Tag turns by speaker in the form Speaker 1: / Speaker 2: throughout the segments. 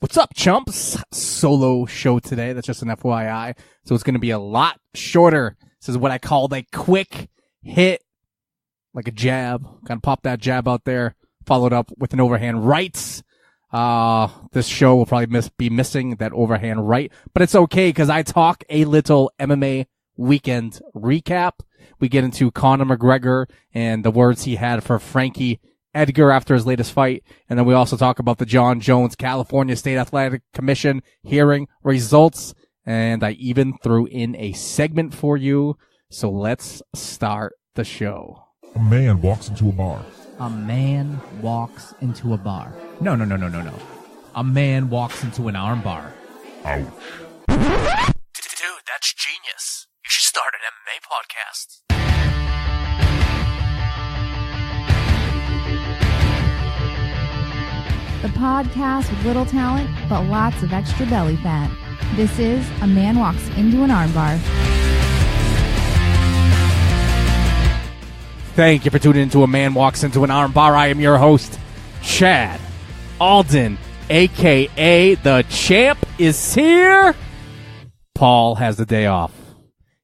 Speaker 1: What's up, chumps? Solo show today. That's just an FYI. So it's going to be a lot shorter. This is what I call a quick hit, like a jab. Kind of pop that jab out there, followed up with an overhand right. This show will probably be missing that overhand right, but it's okay because I talk a little MMA weekend recap. We get into Conor McGregor and the words he had for Frankie Edgar after his latest fight. And then we also talk about the John Jones California State Athletic Commission hearing results. And I even threw in a segment for you. So let's start the show.
Speaker 2: A man walks into a bar.
Speaker 3: A man walks into a bar. No. A man walks into an arm bar.
Speaker 2: Ouch.
Speaker 1: Dude, that's genius. You should start an MMA podcast.
Speaker 4: The podcast with little talent, but lots of extra belly fat. This is A Man Walks Into an Armbar.
Speaker 1: Thank you for tuning into A Man Walks Into an Armbar. I am your host, Chad Alden, a.k.a. The Champ is here. Paul has the day off.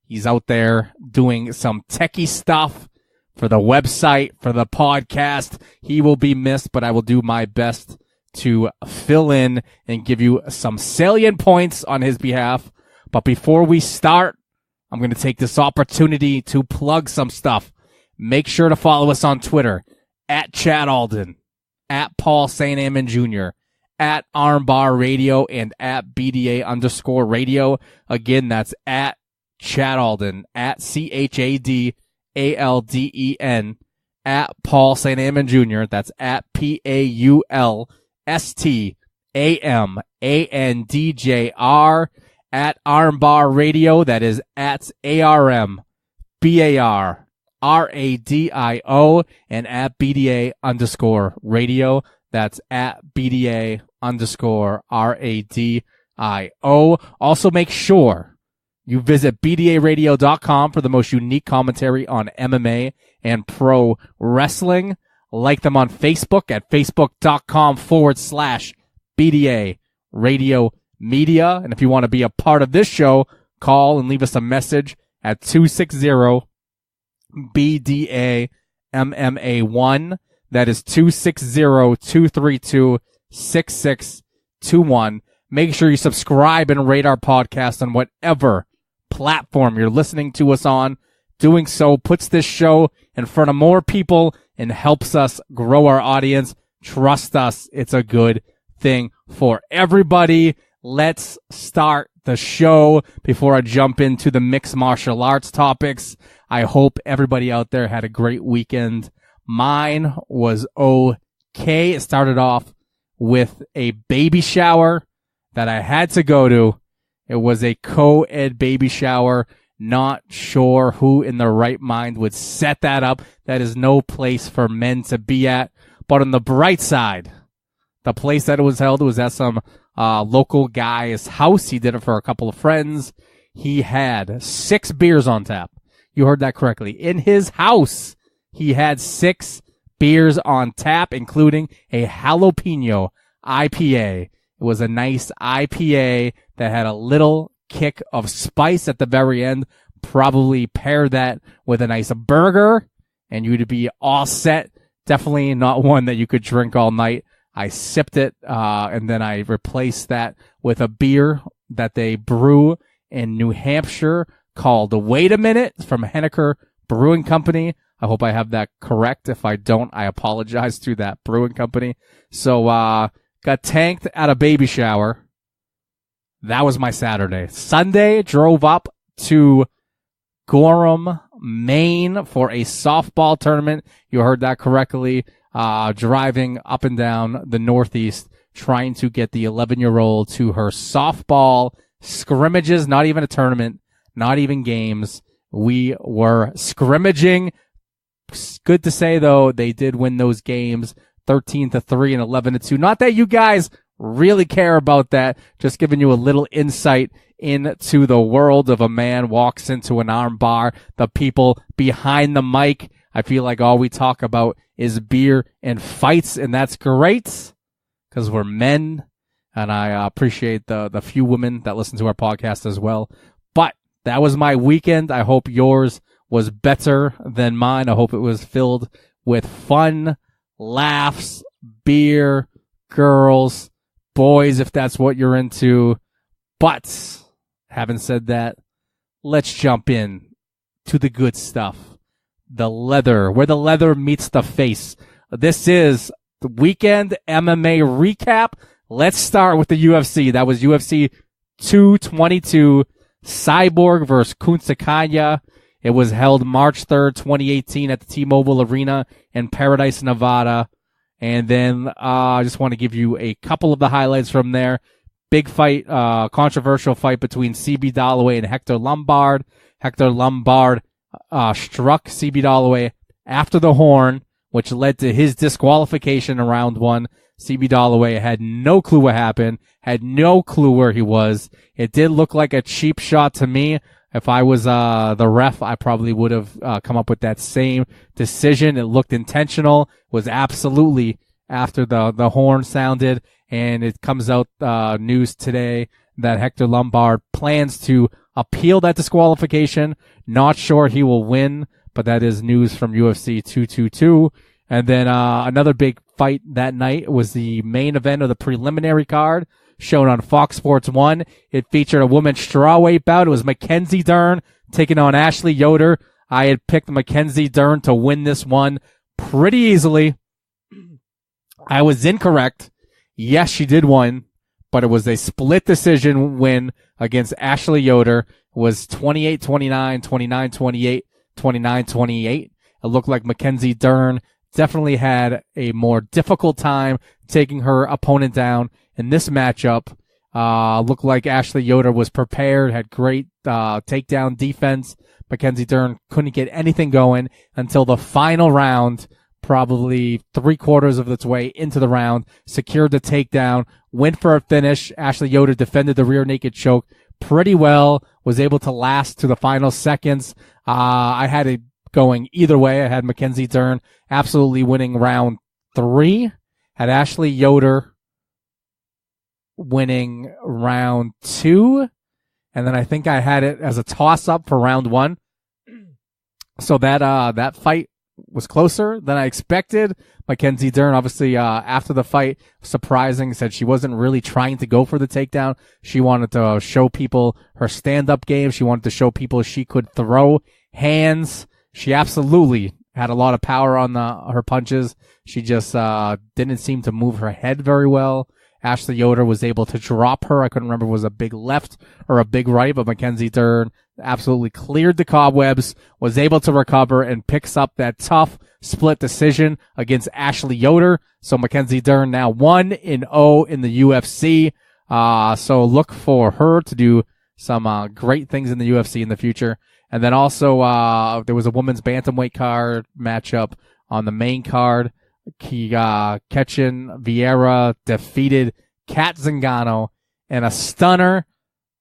Speaker 1: He's out there doing some techie stuff for the website, for the podcast. He will be missed, but I will do my best to fill in and give you some salient points on his behalf. But before we start, I'm going to take this opportunity to plug some stuff. Make sure to follow us on Twitter, at Chad Alden, at Paul St. Amand Jr., at Armbar Radio, and at BDA_radio. Again, that's at Chad Alden, at ChadAlden, at Paul St. Amand Jr., that's at PaulStamandJr, at Armbar Radio, that is at ARMBARRADIO, and at BDA_radio, that's at BDA_RADIO. Also make sure you visit BDARadio.com for the most unique commentary on MMA and pro wrestling. Like them on Facebook at Facebook.com/BDA Radio Media. And if you want to be a part of this show, call and leave us a message at 260-BDA-MMA1. That is 260-232-6621. Make sure you subscribe and rate our podcast on whatever platform you're listening to us on. Doing so puts this show in front of more people and helps us grow our audience. Trust us, it's a good thing for everybody. Let's start the show. Before I jump into the mixed martial arts topics, I hope everybody out there had a great weekend. Mine was okay. It started off with a baby shower that I had to go to. It was a co-ed baby shower. Not sure who in their right mind would set that up. That is no place for men to be at. But on the bright side, the place that it was held was at some local guy's house. He did it for a couple of friends. He had 6 beers on tap. You heard that correctly. In his house, he had 6 beers on tap, including a jalapeno IPA. It was a nice IPA that had a little kick of spice at the very end. Probably pair that with a nice burger and you'd be all set. Definitely not one that you could drink all night. I sipped it, and then I replaced that with a beer that they brew in New Hampshire called Wait a Minute from Henniker Brewing Company. I hope I have that correct. If I don't, I apologize to that brewing company. So, got tanked at a baby shower. That was my Saturday. Sunday, drove up to Gorham, Maine for a softball tournament. You heard that correctly. Driving up and down the Northeast, trying to get the 11-year-old to her softball scrimmages, not even a tournament, not even games. We were scrimmaging. Good to say, though, they did win those games 13-3 and 11-2. Not that you guys really care about that. Just giving you a little insight into the world of A Man Walks Into an Armbar. The people behind the mic. I feel like all we talk about is beer and fights, and that's great because we're men and I appreciate the few women that listen to our podcast as well. But that was my weekend. I hope yours was better than mine. I hope it was filled with fun, laughs, beer, girls, boys, if that's what you're into. But having said that, let's jump in to the good stuff. The leather, where the leather meets the face. This is the weekend MMA recap. Let's start with the UFC. That was UFC 222, Cyborg versus Kunitskaya. It was held March 3rd, 2018 at the T-Mobile Arena in Paradise, Nevada. And then I just want to give you a couple of the highlights from there. Big fight, controversial fight between CB Dollaway and Hector Lombard. Hector Lombard struck CB Dollaway after the horn, which led to his disqualification in round one. CB Dollaway had no clue what happened, had no clue where he was. It did look like a cheap shot to me. If I was the ref, I probably would have come up with that same decision. It looked intentional, was absolutely after the horn sounded, and it comes out news today that Hector Lombard plans to appeal that disqualification. Not sure he will win, but that is news from UFC 222. And then another big fight that night was the main event of the preliminary card shown on Fox Sports 1. It featured a women's strawweight bout. It was Mackenzie Dern taking on Ashley Yoder. I had picked Mackenzie Dern to win this one pretty easily. I was incorrect. Yes, she did win, but it was a split decision win against Ashley Yoder. It was 28-29, 29-28, 29-28. It looked like Mackenzie Dern definitely had a more difficult time taking her opponent down in this matchup. Looked like Ashley Yoder was prepared, had great takedown defense. Mackenzie Dern couldn't get anything going until the final round, probably 3/4 of its way into the round, secured the takedown, went for a finish. Ashley Yoder defended the rear naked choke pretty well, was able to last to the final seconds. I had it going either way. I had Mackenzie Dern absolutely winning round 3, had Ashley Yoder winning round 2, and then I think I had it as a toss-up for round 1. So that fight was closer than I expected. Mackenzie Dern, obviously, after the fight, surprising, said she wasn't really trying to go for the takedown. She wanted to show people her stand-up game. She wanted to show people she could throw hands. She absolutely had a lot of power on her punches. She just didn't seem to move her head very well. Ashley Yoder was able to drop her. I couldn't remember if it was a big left or a big right, but Mackenzie Dern absolutely cleared the cobwebs, was able to recover, and picks up that tough split decision against Ashley Yoder. So Mackenzie Dern now 1-0 in the UFC. So look for her to do some great things in the UFC in the future. And then also there was a women's bantamweight card matchup on the main card. Ketchen Vieira defeated Kat Zingano in a stunner.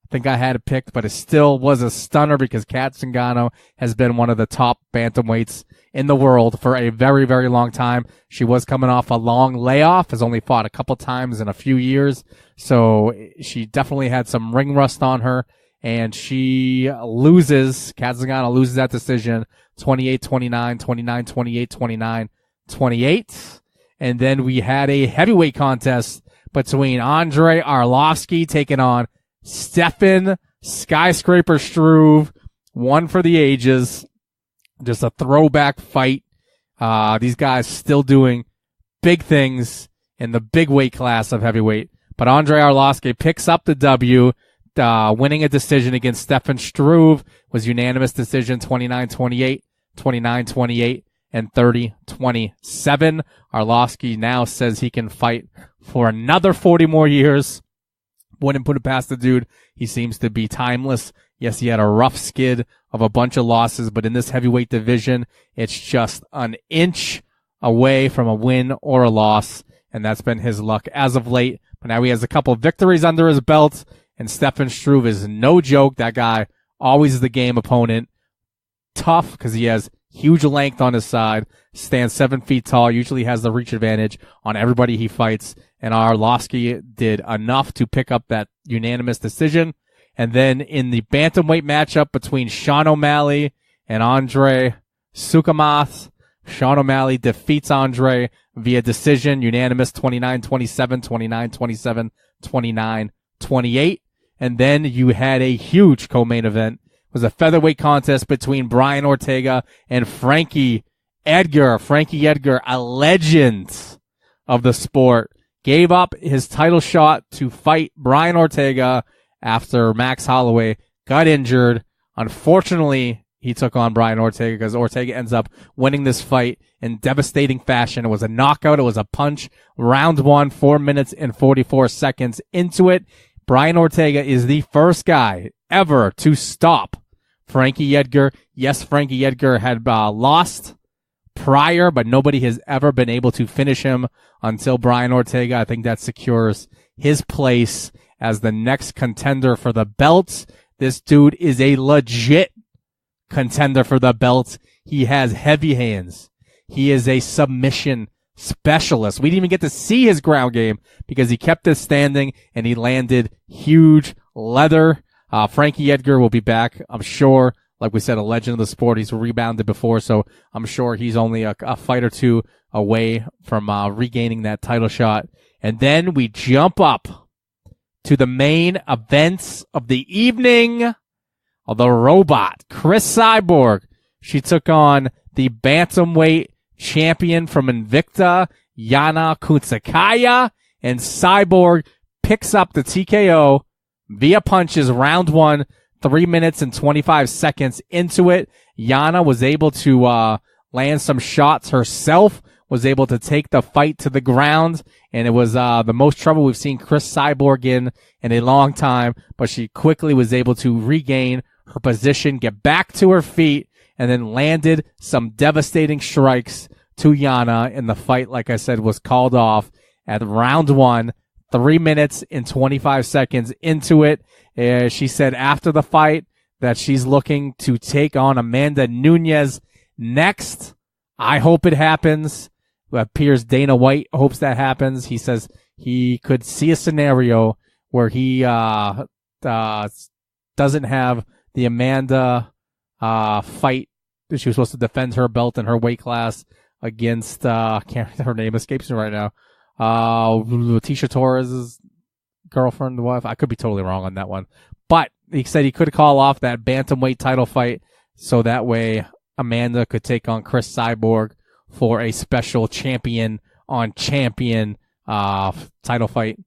Speaker 1: I think I had it picked, but it still was a stunner because Kat Zingano has been one of the top bantamweights in the world for a very, very long time. She was coming off a long layoff, has only fought a couple times in a few years, so she definitely had some ring rust on her, and she loses. Kat Zingano loses that decision 28-29, 29-28, 29-28. And then we had a heavyweight contest between Andrei Arlovski taking on Stefan Skyscraper Struve. One for the ages. Just a throwback fight. These guys still doing big things in the big weight class of heavyweight. But Andrei Arlovski picks up the W, winning a decision against Stefan Struve. Was unanimous decision 29-28, 29-28. And 30-27. Arlovski now says he can fight for another 40 more years. Wouldn't put it past the dude. He seems to be timeless. Yes, he had a rough skid of a bunch of losses, but in this heavyweight division, it's just an inch away from a win or a loss, and that's been his luck as of late. But now he has a couple of victories under his belt, and Stefan Struve is no joke. That guy always is the game opponent. Tough because he has huge length on his side, stands 7 feet tall, usually has the reach advantage on everybody he fights, and Arlovsky did enough to pick up that unanimous decision. And then in the bantamweight matchup between Sean O'Malley and Andre Sukumath, Sean O'Malley defeats Andre via decision, unanimous 29-27, 29-27, 29-28. And then you had a huge co-main event. It was a featherweight contest between Brian Ortega and Frankie Edgar. Frankie Edgar, a legend of the sport, gave up his title shot to fight Brian Ortega after Max Holloway got injured. Unfortunately, he took on Brian Ortega because Ortega ends up winning this fight in devastating fashion. It was a knockout. It was a punch. Round 1, 4 minutes and 44 seconds into it. Brian Ortega is the first guy ever to stop Frankie Edgar. Yes, Frankie Edgar had lost prior, but nobody has ever been able to finish him until Brian Ortega. I think that secures his place as the next contender for the belt. This dude is a legit contender for the belt. He has heavy hands. He is a submission specialist. We didn't even get to see his ground game because he kept us standing and he landed huge leather. Frankie Edgar will be back, I'm sure. Like we said, a legend of the sport. He's rebounded before, so I'm sure he's only a fight or two away from regaining that title shot. And then we jump up to the main events of the evening. The robot, Chris Cyborg. She took on the bantamweight champion from Invicta, Yana Kunitskaya, and Cyborg picks up the TKO via punches round 1, 3 minutes and 25 seconds into it. Yana was able to land some shots herself, was able to take the fight to the ground, and it was the most trouble we've seen Chris Cyborg in a long time, but she quickly was able to regain her position, get back to her feet, and then landed some devastating strikes to Yana, and the fight, like I said, was called off at round 1, 3 minutes and 25 seconds into it. She said after the fight that she's looking to take on Amand Jr next. I hope it happens. It appears Dana White hopes that happens. He says he could see a scenario where he doesn't have the Amanda fight. She was supposed to defend her belt in her weight class against her name escapes me right now. Leticia Torres' girlfriend, wife. I could be totally wrong on that one. But he said he could call off that bantamweight title fight so that way Amanda could take on Chris Cyborg for a special champion on champion title fight.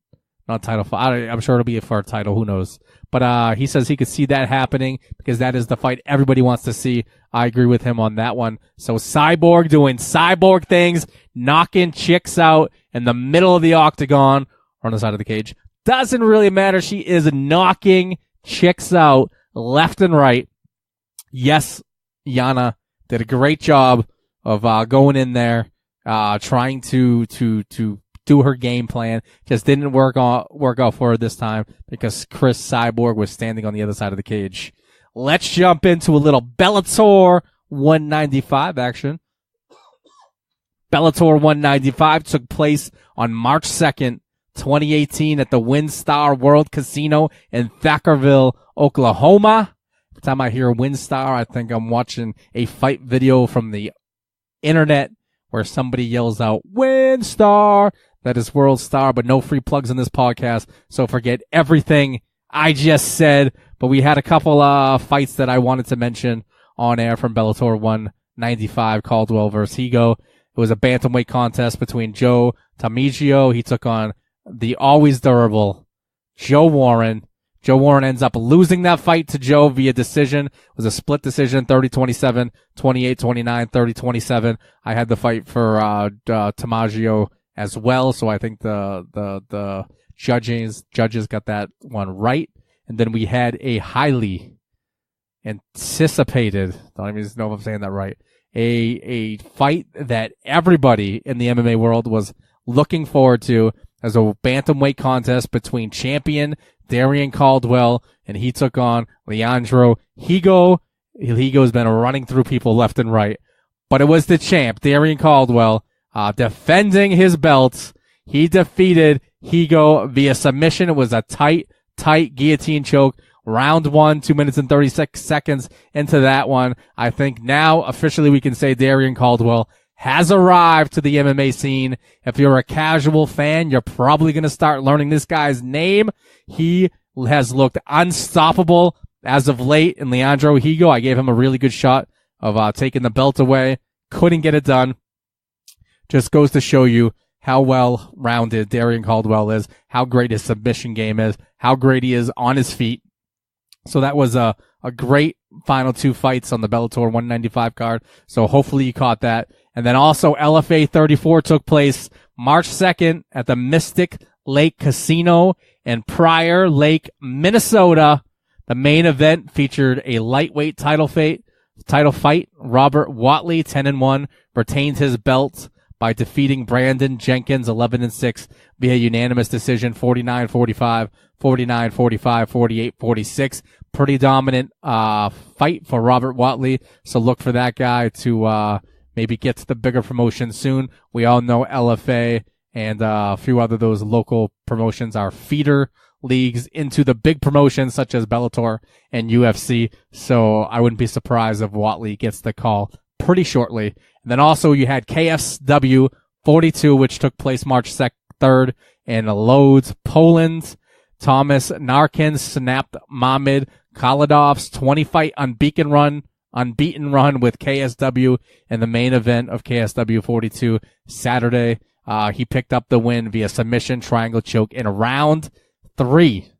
Speaker 1: Not title fight. I'm sure it'll be for a title. Who knows? But he says he could see that happening because that is the fight everybody wants to see. I agree with him on that one. So Cyborg doing Cyborg things, knocking chicks out in the middle of the octagon or on the side of the cage. Doesn't really matter. She is knocking chicks out left and right. Yes, Yana did a great job of going in there, trying to do her game plan. Just didn't work out for her this time because Chris Cyborg was standing on the other side of the cage. Let's jump into a little Bellator 195 action. Bellator 195 took place on March 2nd, 2018 at the WinStar World Casino in Thackerville, Oklahoma. Every time I hear WinStar, I think I'm watching a fight video from the internet where somebody yells out, WinStar! That is World Star, but no free plugs in this podcast, so forget everything I just said. But we had a couple fights that I wanted to mention on air from Bellator 195, Caldwell versus Higo. It was a bantamweight contest between Joe Tamigio. He took on the always durable Joe Warren. Joe Warren ends up losing that fight to Joe via decision. It was a split decision, 30-27, 28-29, 30-27. I had the fight for Tamagio as well, so I think the judges got that one right. And then we had a highly anticipated, don't even know if I'm saying that right, a fight that everybody in the MMA world was looking forward to as a bantamweight contest between champion Darian Caldwell, and he took on Leandro Higo. Higo's been running through people left and right, but it was the champ, Darian Caldwell, defending his belt He defeated Higo via submission. It was a tight guillotine choke. Round 1, 2 minutes and 36 seconds into that one. I think now officially we can say Darrion Caldwell has arrived to the MMA scene. If you're a casual fan, you're probably going to start learning this guy's name. He has looked unstoppable as of late in Leandro Higo. I gave him a really good shot of taking the belt away. Couldn't get it done. Just goes to show you how well-rounded Darrion Caldwell is, how great his submission game is, how great he is on his feet. So that was a great final 2 fights on the Bellator 195 card. So hopefully you caught that. And then also LFA 34 took place March 2nd at the Mystic Lake Casino in Prior Lake, Minnesota. The main event featured a lightweight title fight. Robert Watley, 10-1, retained his belt by defeating Brandon Jenkins, 11-6, via unanimous decision, 49-45, 49-45, 48-46. Pretty dominant fight for Robert Watley, so look for that guy to maybe get to the bigger promotion soon. We all know LFA and a few other those local promotions are feeder leagues into the big promotions such as Bellator and UFC, so I wouldn't be surprised if Watley gets the call pretty shortly. And then also you had KSW 42, which took place March 3rd in Lodz, Poland. Thomas Narkin snapped Mamad Khalidov's 20-fight unbeaten run with KSW in the main event of KSW 42 Saturday. He picked up the win via submission triangle choke in round 3.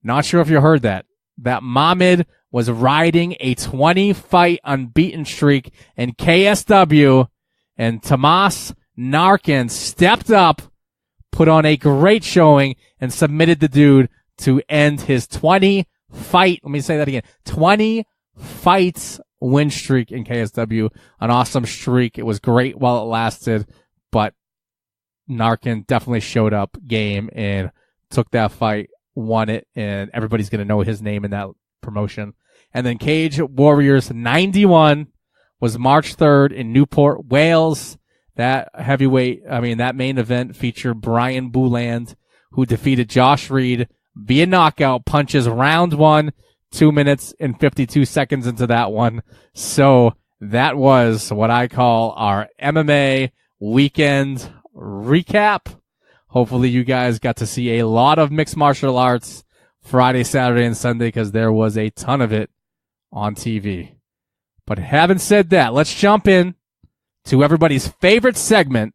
Speaker 1: Not sure if you heard that. That Mamad was riding a 20-fight unbeaten streak in KSW, and Tomas Narkin stepped up, put on a great showing, and submitted the dude to end his 20-fight, let me say that again, 20 fights win streak in KSW. An awesome streak. It was great while it lasted, but Narkin definitely showed up game and took that fight, won it, and everybody's going to know his name in that promotion. And then Cage Warriors 91 was March 3rd in Newport, Wales. That main event featured Brian Bouland, who defeated Josh Reed via knockout punches round 1, 2 minutes and 52 seconds into that one. So that was what I call our MMA weekend recap. Hopefully you guys got to see a lot of mixed martial arts Friday, Saturday, and Sunday, because there was a ton of it on TV. But having said that, let's jump in to everybody's favorite segment.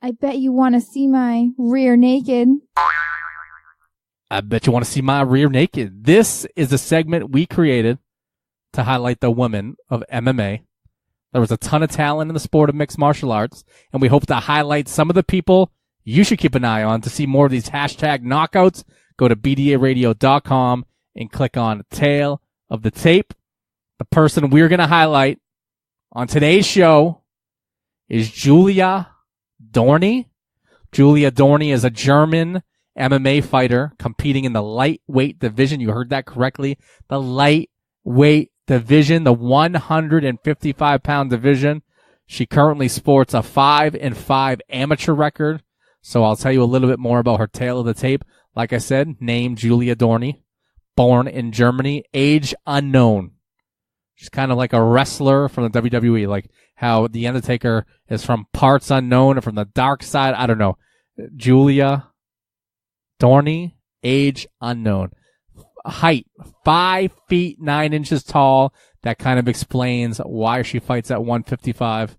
Speaker 4: I bet you want to see my rear naked.
Speaker 1: I bet you want to see my rear naked. This is a segment we created to highlight the women of MMA. There was a ton of talent in the sport of mixed martial arts, and we hope to highlight some of the people you should keep an eye on. To see more of these hashtag knockouts, go to bdaradio.com and click on Tail of the Tape. The person we're going to highlight on today's show is Julia Dorny. Julia Dorny is a German MMA fighter competing in the lightweight division. You heard that correctly. The lightweight division, the 155-pound division. She currently sports a 5-5 amateur record. So I'll tell you a little bit more about her Tail of the Tape. Like I said, name Julia Dorny, born in Germany, age unknown. She's kind of like a wrestler from the WWE, like how The Undertaker is from parts unknown or from the dark side. I don't know. Julia Dorny, age unknown. Height, 5 feet 9 inches tall. That kind of explains why she fights at 155.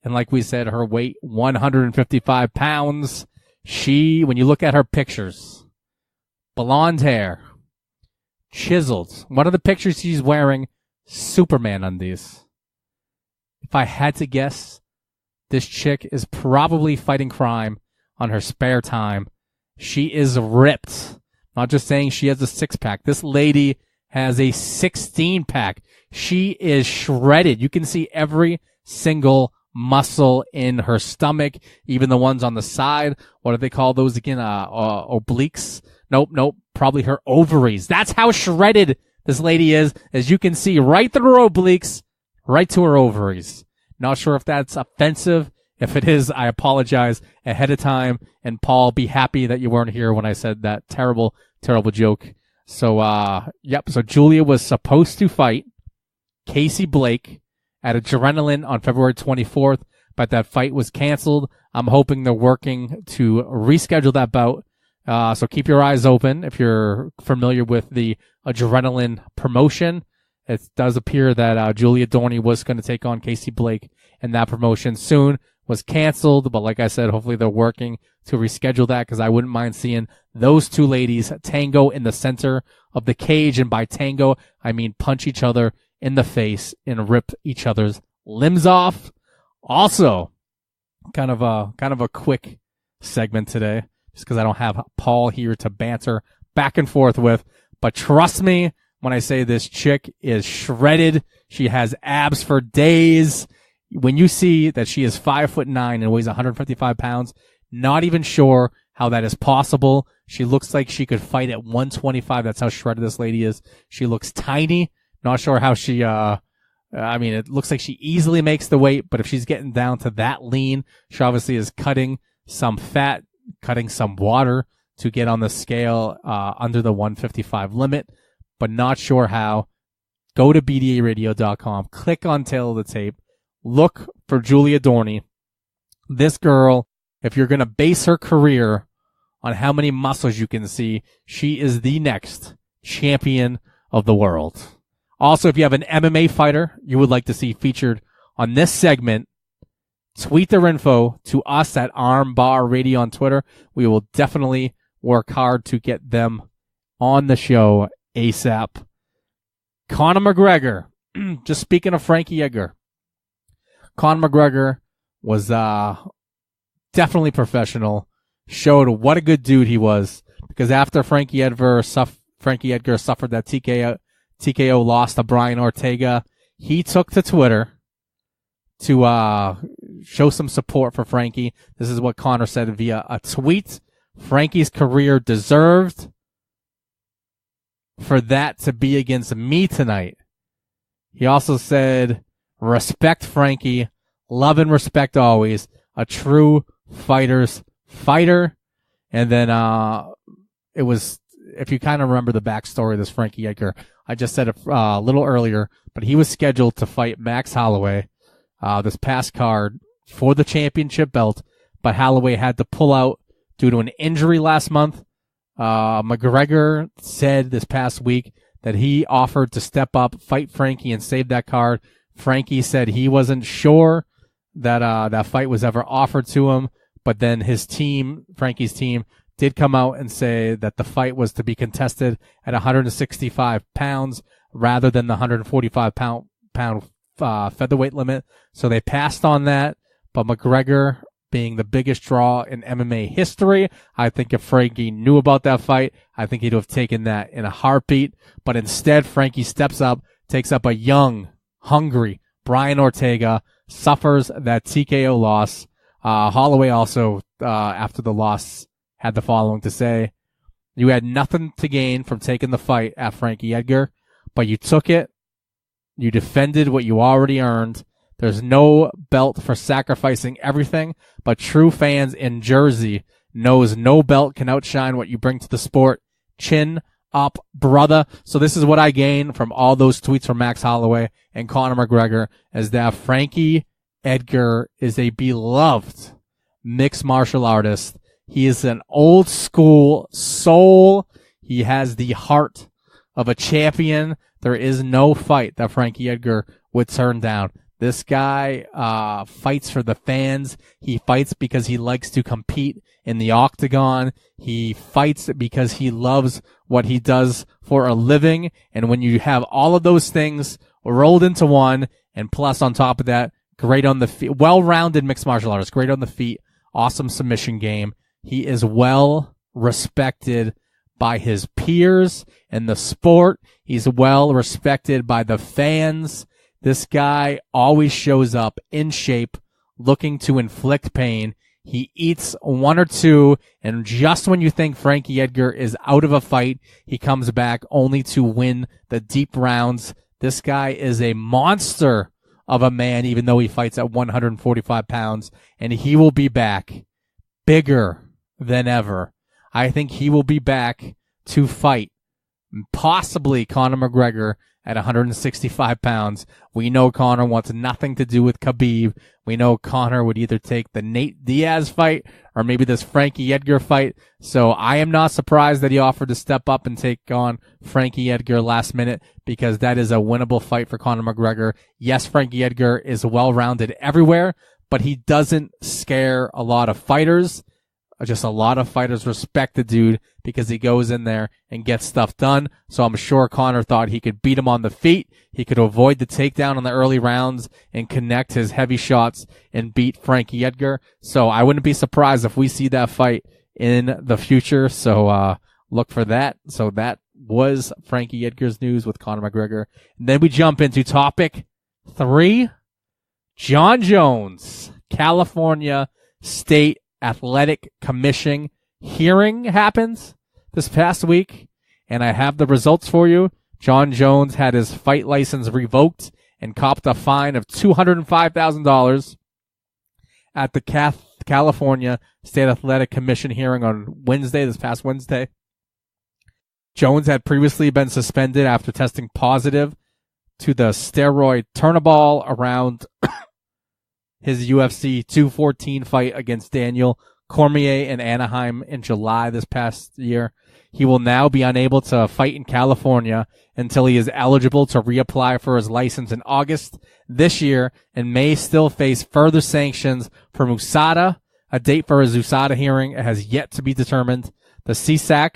Speaker 1: And like we said, her weight, 155 pounds. When you look at her pictures, blonde hair, chiseled. One of the pictures she's wearing, Superman undies. If I had to guess, this chick is probably fighting crime on her spare time. She is ripped. Not just saying she has a 6-pack. This lady has a 16-pack. She is shredded. You can see every single muscle in her stomach, even the ones on the side. What do they call those again? Obliques? Nope. Probably her ovaries. That's how shredded this lady is, as you can see right through her obliques, right to her ovaries. Not sure if that's offensive, If it is, I apologize ahead of time. And Paul, be happy that you weren't here when I said that terrible, terrible joke. So, So Julia was supposed to fight Casey Blake at Adrenaline on February 24th, but that fight was canceled. I'm hoping they're working to reschedule that bout. So keep your eyes open if you're familiar with the Adrenaline promotion. It does appear that Julia Dorny was going to take on Casey Blake, and that promotion soon was canceled. But like I said, hopefully they're working to reschedule that, because I wouldn't mind seeing those two ladies tango in the center of the cage. And by tango, I mean punch each other in the face and rip each other's limbs off. Also, kind of a quick segment today, just because I don't have Paul here to banter back and forth with. But trust me when I say this chick is shredded. She has abs for days. When you see that she is 5'9" and weighs 155 pounds, not even sure how that is possible. She looks like she could fight at 125. That's how shredded this lady is. She looks tiny. Not sure how she, it looks like she easily makes the weight, but if she's getting down to that lean, she obviously is cutting some fat, cutting some water to get on the scale, under the 155 limit, but not sure how. Go to bdaradio.com, click on Tail of the Tape, look for Julia Dorny. This girl, if you're going to base her career on how many muscles you can see, she is the next champion of the world. Also, if you have an MMA fighter you would like to see featured on this segment, tweet their info to us at Armbar Radio on Twitter. We will definitely work hard to get them on the show ASAP. Conor McGregor, just speaking of Frankie Edgar, Conor McGregor was definitely professional, showed what a good dude he was, because after Frankie Edgar suffered that TKO loss to Brian Ortega, he took to Twitter to show some support for Frankie. This is what Conor said via a tweet. Frankie's career deserved for that to be against me tonight. He also said, respect Frankie, love and respect always, a true fighter's fighter. And then it was, if you kind of remember the backstory of this Frankie Edgar, I just said it a little earlier, but he was scheduled to fight Max Holloway this past card for the championship belt, but Holloway had to pull out due to an injury last month. McGregor said this past week that he offered to step up, fight Frankie, and save that card. Frankie said he wasn't sure that that fight was ever offered to him, but then his team, Frankie's team, did come out and say that the fight was to be contested at 165 pounds rather than the 145 pound featherweight limit. So they passed on that, but McGregor, being the biggest draw in MMA history, I think if Frankie knew about that fight, I think he'd have taken that in a heartbeat. But instead, Frankie steps up, takes up a young, hungry Brian Ortega, suffers that TKO loss. Holloway also, after the loss, had the following to say: you had nothing to gain from taking the fight at Frankie Edgar, but you took it. You defended what you already earned. There's no belt for sacrificing everything, but true fans in Jersey knows no belt can outshine what you bring to the sport. Chin up, brother. So this is what I gain from all those tweets from Max Holloway and Conor McGregor, is that Frankie Edgar is a beloved mixed martial artist. He is an old school soul. He has the heart of a champion. There is no fight that Frankie Edgar would turn down. This guy fights for the fans. He fights because he likes to compete in the octagon. He fights because he loves what he does for a living. And when you have all of those things rolled into one, and plus on top of that, great on the feet, well-rounded mixed martial artist, great on the feet, awesome submission game. He is well respected by his peers in the sport. He's well respected by the fans. This guy always shows up in shape, looking to inflict pain. He eats one or two, and just when you think Frankie Edgar is out of a fight, he comes back only to win the deep rounds. This guy is a monster of a man, even though he fights at 145 pounds, and he will be back bigger than ever. I think he will be back to fight possibly Conor McGregor at 165 pounds. We know Conor wants nothing to do with Khabib. We know Conor would either take the Nate Diaz fight or maybe this Frankie Edgar fight. So I am not surprised that he offered to step up and take on Frankie Edgar last minute, because that is a winnable fight for Conor McGregor. Yes, Frankie Edgar is well-rounded everywhere, but he doesn't scare a lot of fighters. Just a lot of fighters respect the dude because he goes in there and gets stuff done. So I'm sure Conor thought he could beat him on the feet. He could avoid the takedown in the early rounds and connect his heavy shots and beat Frankie Edgar. So I wouldn't be surprised if we see that fight in the future. So look for that. So that was Frankie Edgar's news with Conor McGregor. And then we jump into topic 3. Jon Jones, California State Athletic Commission hearing happens this past week, and I have the results for you. Jon Jones had his fight license revoked and copped a fine of $205,000 at the California State Athletic Commission hearing on Wednesday, this past Wednesday. Jones had previously been suspended after testing positive to the steroid Turnaball around his UFC 214 fight against Daniel Cormier in Anaheim in July this past year. He will now be unable to fight in California until he is eligible to reapply for his license in August this year, and may still face further sanctions from USADA. A date for his USADA hearing has yet to be determined. The CSAC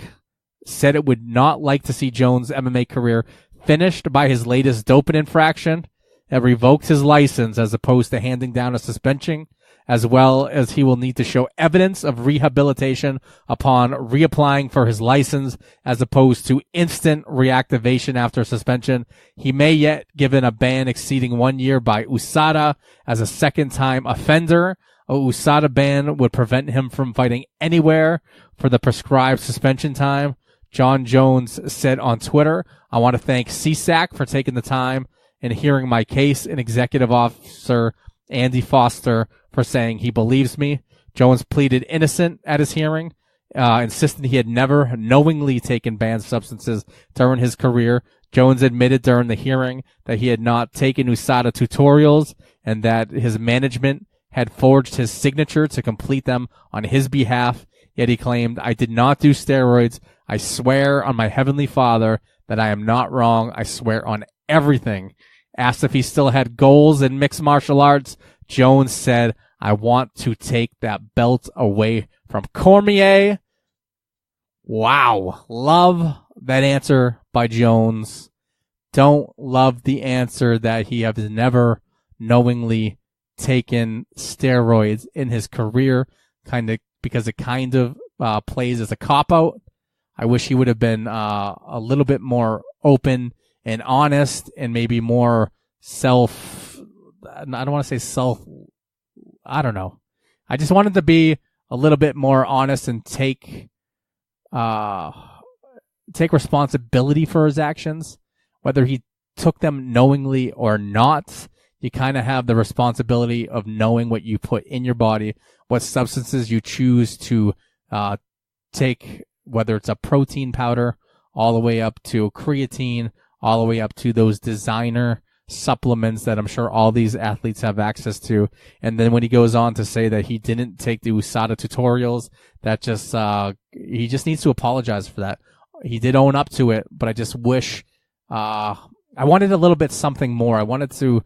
Speaker 1: said it would not like to see Jones' MMA career finished by his latest doping infraction. It revoked his license as opposed to handing down a suspension, as well as he will need to show evidence of rehabilitation upon reapplying for his license, as opposed to instant reactivation after suspension. He may yet given a ban exceeding 1 year by USADA as a second-time offender. A USADA ban would prevent him from fighting anywhere for the prescribed suspension time. Jon Jones said on Twitter, "I want to thank CSAC for taking the time and hearing my case, and Executive Officer Andy Foster for saying he believes me." Jones pleaded innocent at his hearing, insisted he had never knowingly taken banned substances during his career. Jones admitted during the hearing that he had not taken USADA tutorials and that his management had forged his signature to complete them on his behalf. Yet he claimed, "I did not do steroids. I swear on my heavenly Father that I am not wrong. I swear on everything." Asked if he still had goals in mixed martial arts, Jones said, "I want to take that belt away from Cormier." Wow. Love that answer by Jones. Don't love the answer that he has never knowingly taken steroids in his career, because it kind of plays as a cop-out. I wish he would have been a little bit more open and honest, and maybe more I don't want to say I don't know. I just wanted to be a little bit more honest and take responsibility for his actions. Whether he took them knowingly or not, you kind of have the responsibility of knowing what you put in your body, what substances you choose to take, whether it's a protein powder all the way up to creatine, all the way up to those designer supplements that I'm sure all these athletes have access to. And then when he goes on to say that he didn't take the USADA tutorials, that just, he just needs to apologize for that. He did own up to it, but I just wish, I wanted a little bit something more. I wanted to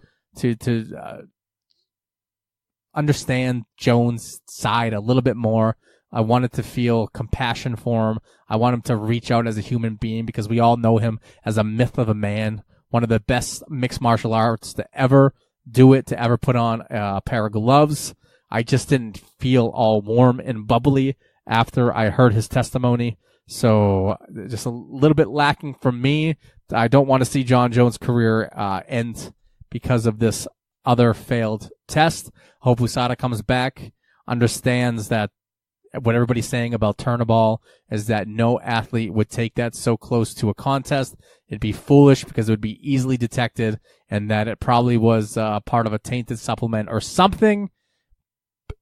Speaker 1: understand Jones' side a little bit more. I wanted to feel compassion for him. I want him to reach out as a human being, because we all know him as a myth of a man, one of the best mixed martial arts to ever do it, to ever put on a pair of gloves. I just didn't feel all warm and bubbly after I heard his testimony. So just a little bit lacking from me. I don't want to see Jon Jones' career end because of this other failed test. Hope USADA comes back, understands that what everybody's saying about Turnaball is that no athlete would take that so close to a contest. It'd be foolish because it would be easily detected, and that it probably was part of a tainted supplement or something.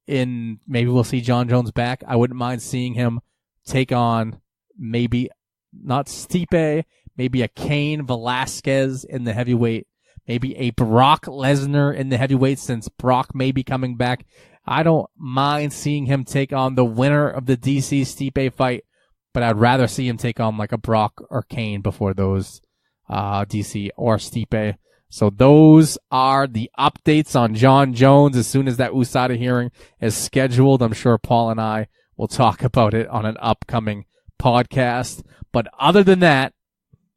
Speaker 1: Maybe we'll see John Jones back. I wouldn't mind seeing him take on maybe not Stipe, maybe a Cain Velasquez in the heavyweight, maybe a Brock Lesnar in the heavyweight, since Brock may be coming back. I don't mind seeing him take on the winner of the DC Stipe fight, but I'd rather see him take on like a Brock or Cain before those DC or Stipe. So those are the updates on John Jones. As soon as that USADA hearing is scheduled, I'm sure Paul and I will talk about it on an upcoming podcast. But other than that,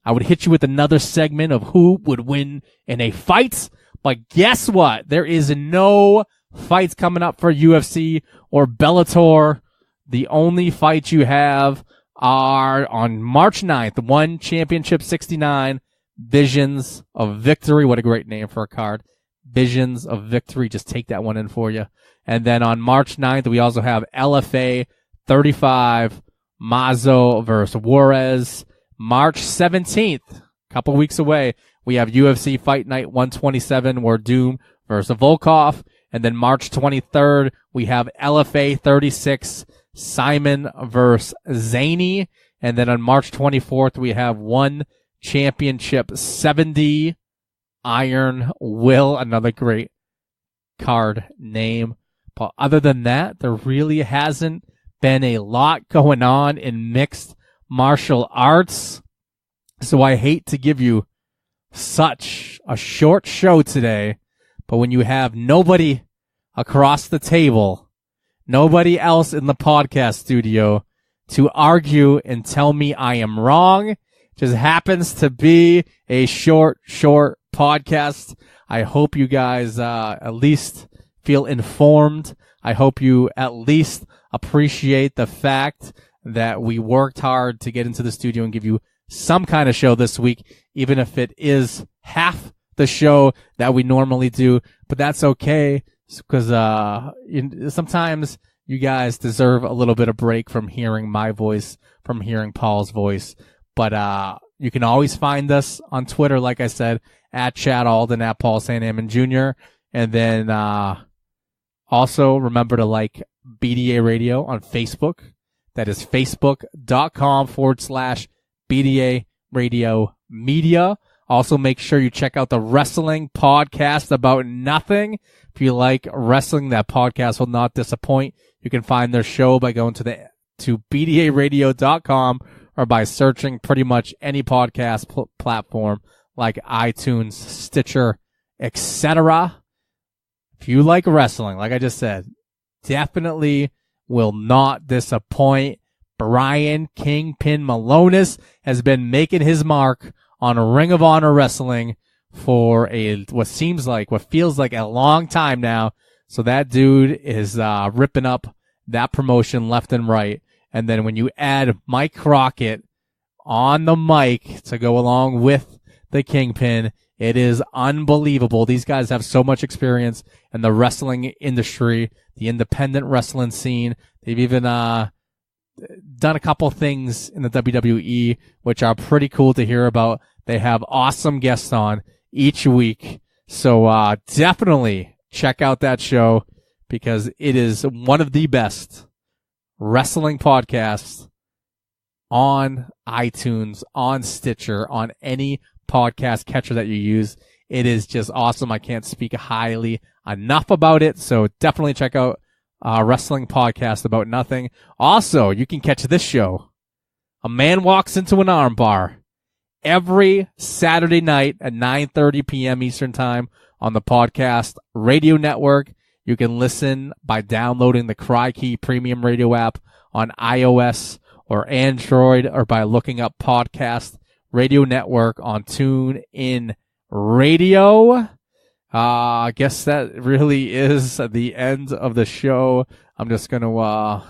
Speaker 1: I would hit you with another segment of who would win in a fight. But guess what? There is no fights coming up for UFC or Bellator. The only fights you have are on March 9th, One Championship 69, Visions of Victory. What a great name for a card. Visions of Victory. Just take that one in for you. And then on March 9th, we also have LFA 35, Mazo versus Juarez. March 17th, a couple weeks away, we have UFC Fight Night 127, Werdum versus Volkov. And then March 23rd, we have LFA 36, Simon versus Zaney. And then on March 24th, we have One Championship 70, Iron Will, another great card name. But other than that, there really hasn't been a lot going on in mixed martial arts. So I hate to give you such a short show today, but when you have nobody across the table, nobody else in the podcast studio to argue and tell me I am wrong, just happens to be a short podcast. I hope you guys at least feel informed. I hope you at least appreciate the fact that we worked hard to get into the studio and give you some kind of show this week, even if it is half the show that we normally do. But that's okay, because sometimes you guys deserve a little bit of break from hearing my voice, from hearing Paul's voice. But you can always find us on Twitter, like I said, at Chad Alden, at Paul St. Amand Jr. And then also remember to like BDA Radio on Facebook. That is facebook.com/BDA Radio Media. Also, make sure you check out the Wrestling Podcast About Nothing. If you like wrestling, that podcast will not disappoint. You can find their show by going to bdaradio.com or by searching pretty much any podcast platform like iTunes, Stitcher, etc. If you like wrestling, like I just said, definitely will not disappoint. Brian Kingpin Malonis has been making his mark on Ring of Honor Wrestling for what feels like a long time now. So that dude is ripping up that promotion left and right. And then when you add Mike Crockett on the mic to go along with the Kingpin, it is unbelievable. These guys have so much experience in the wrestling industry, the independent wrestling scene. They've even done a couple things in the WWE, which are pretty cool to hear about. They have awesome guests on each week. So definitely check out that show, because it is one of the best wrestling podcasts on iTunes, on Stitcher, on any podcast catcher that you use. It is just awesome. I can't speak highly enough about it. So definitely check out Wrestling Podcast About Nothing. Also, you can catch this show, A Man Walks Into an Armbar, every Saturday night at 9:30 p.m. Eastern Time on the Podcast Radio Network. You can listen by downloading the CryKey Premium Radio app on iOS or Android, or by looking up Podcast Radio Network on TuneIn Radio. I guess that really is the end of the show. I'm just going to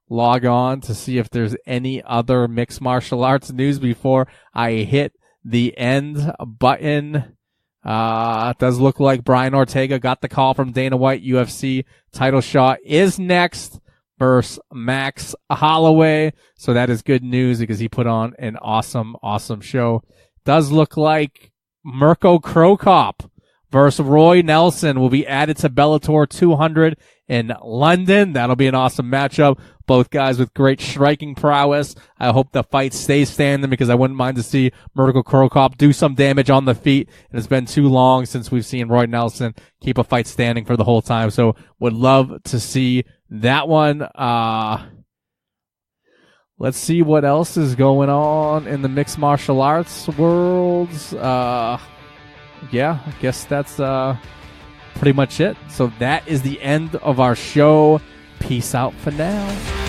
Speaker 1: log on to see if there's any other mixed martial arts news before I hit the end button. It does look like Brian Ortega got the call from Dana White. UFC title shot is next. versus Max Holloway. So that is good news because he put on an awesome show. Does look like Mirko Krokop versus Roy Nelson will be added to Bellator 200 in London. That'll be an awesome matchup. Both guys with great striking prowess. I hope the fight stays standing because I wouldn't mind to see Mirko Krokop do some damage on the feet. And it's been too long since we've seen Roy Nelson keep a fight standing for the whole time. So would love to see that one. Let's see what else is going on in the mixed martial arts worlds. Yeah, I guess that's pretty much it. So that is the end of our show. Peace out for now.